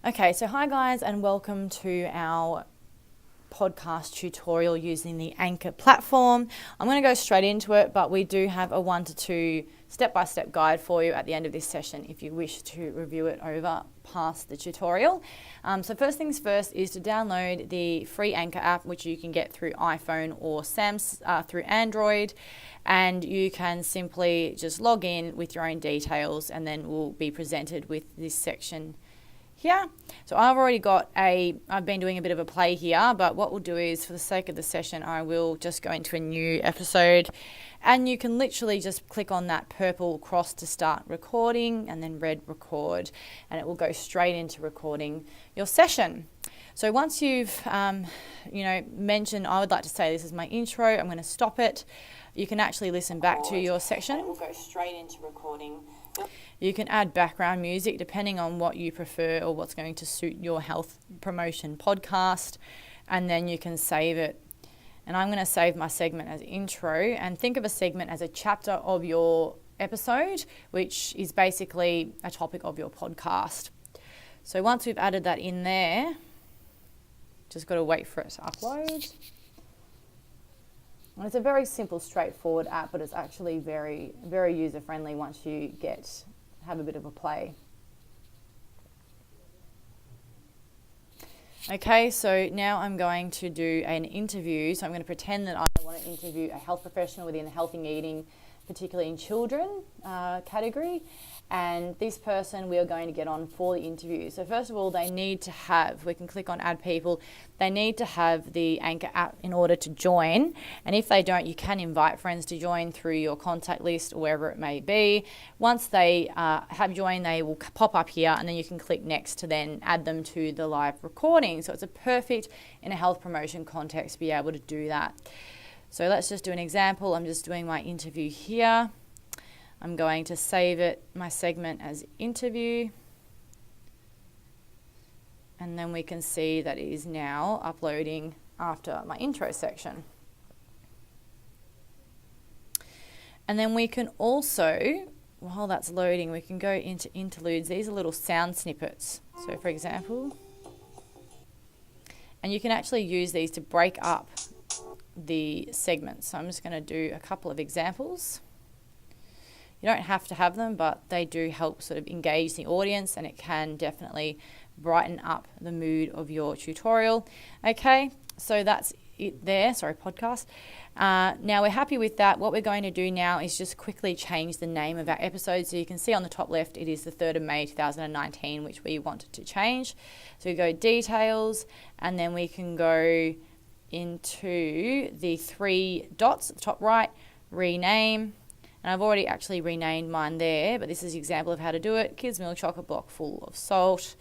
Okay, so hi guys and welcome to our podcast tutorial using the Anchor platform. I'm going to go straight into it, but we do have a 1 to 2 step-by-step guide for you at the end of this session if you wish to review it over past the tutorial. So first things first is to download the free Anchor app, which you can get through iPhone or through Android, and you can simply just log in with your own details and then we'll be presented with this section here. So I've been doing a bit of a play here, but what we'll do is, for the sake of the session, I will just go into a new episode, and you can literally just click on that purple cross to start recording and then red record, and it will go straight into recording your session. So once you've mentioned, I would like to say this is my intro, I'm going to stop it. You can actually listen back to your section. It will go straight into recording. You can add background music depending on what you prefer or what's going to suit your health promotion podcast, and then you can save it. And I'm going to save my segment as intro, and think of a segment as a chapter of your episode, which is basically a topic of your podcast. So once we've added that in there, just got to wait for it to upload. And it's a very simple, straightforward app, but it's actually very, very user-friendly once you have a bit of a play. Okay, so now I'm going to do an interview. So I'm going to pretend that I want to interview a health professional within the healthy eating, particularly in children category. And this person we are going to get on for the interview. So first of all, we can click on add people. They need to have the Anchor app in order to join. And if they don't, you can invite friends to join through your contact list or wherever it may be. Once they have joined, they will pop up here, and then you can click next to then add them to the live recording. So it's a perfect in a health promotion context to be able to do that. So let's just do an example. I'm just doing my interview here. I'm going to save my segment as interview. And then we can see that it is now uploading after my intro section. And then we can also, while that's loading, we can go into interludes. These are little sound snippets. So for example, and you can actually use these to break up the segments. So I'm just going to do a couple of examples. You don't have to have them, but they do help sort of engage the audience, and it can definitely brighten up the mood of your tutorial. Okay, so that's it there. Sorry, podcast. Now we're happy with that. What we're going to do now is just quickly change the name of our episode. So you can see on the top left, it is the 3rd of May 2019, which we wanted to change. So we go details, and then we can go into the 3 dots at the top right, rename. And I've already actually renamed mine there, but this is an example of how to do it. Kids milk chocolate block full of salt,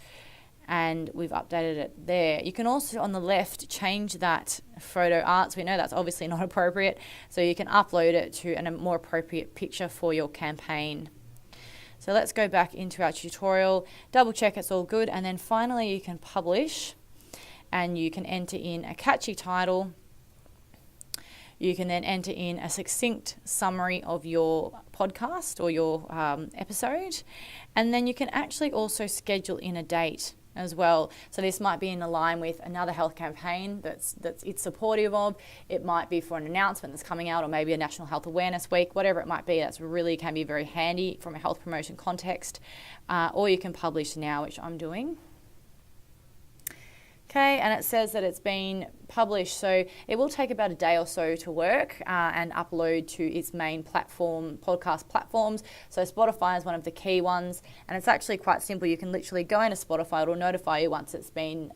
and we've updated it there. You can also, on the left, change that photo art. So we know that's obviously not appropriate, so you can upload it to a more appropriate picture for your campaign. So let's go back into our tutorial, double check it's all good, and then finally you can publish, and you can enter in a catchy title. You can then enter in a succinct summary of your podcast or your episode, and then you can actually also schedule in a date as well. So this might be in line with another health campaign that's it's supportive of. It might be for an announcement that's coming out, or maybe a National Health Awareness Week, whatever it might be. That's really can be very handy from a health promotion context. Or you can publish now, which I'm doing. Okay, and it says that it's been published, so it will take about a day or so to work and upload to its main platform, podcast platforms. So Spotify is one of the key ones, and it's actually quite simple. You can literally go into Spotify, it'll notify you once it's been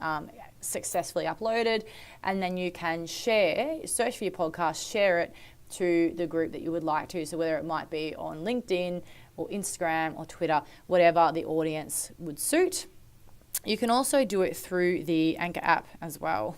successfully uploaded, and then you can search for your podcast, share it to the group that you would like to. So whether it might be on LinkedIn or Instagram or Twitter, whatever the audience would suit. You can also do it through the Anchor app as well.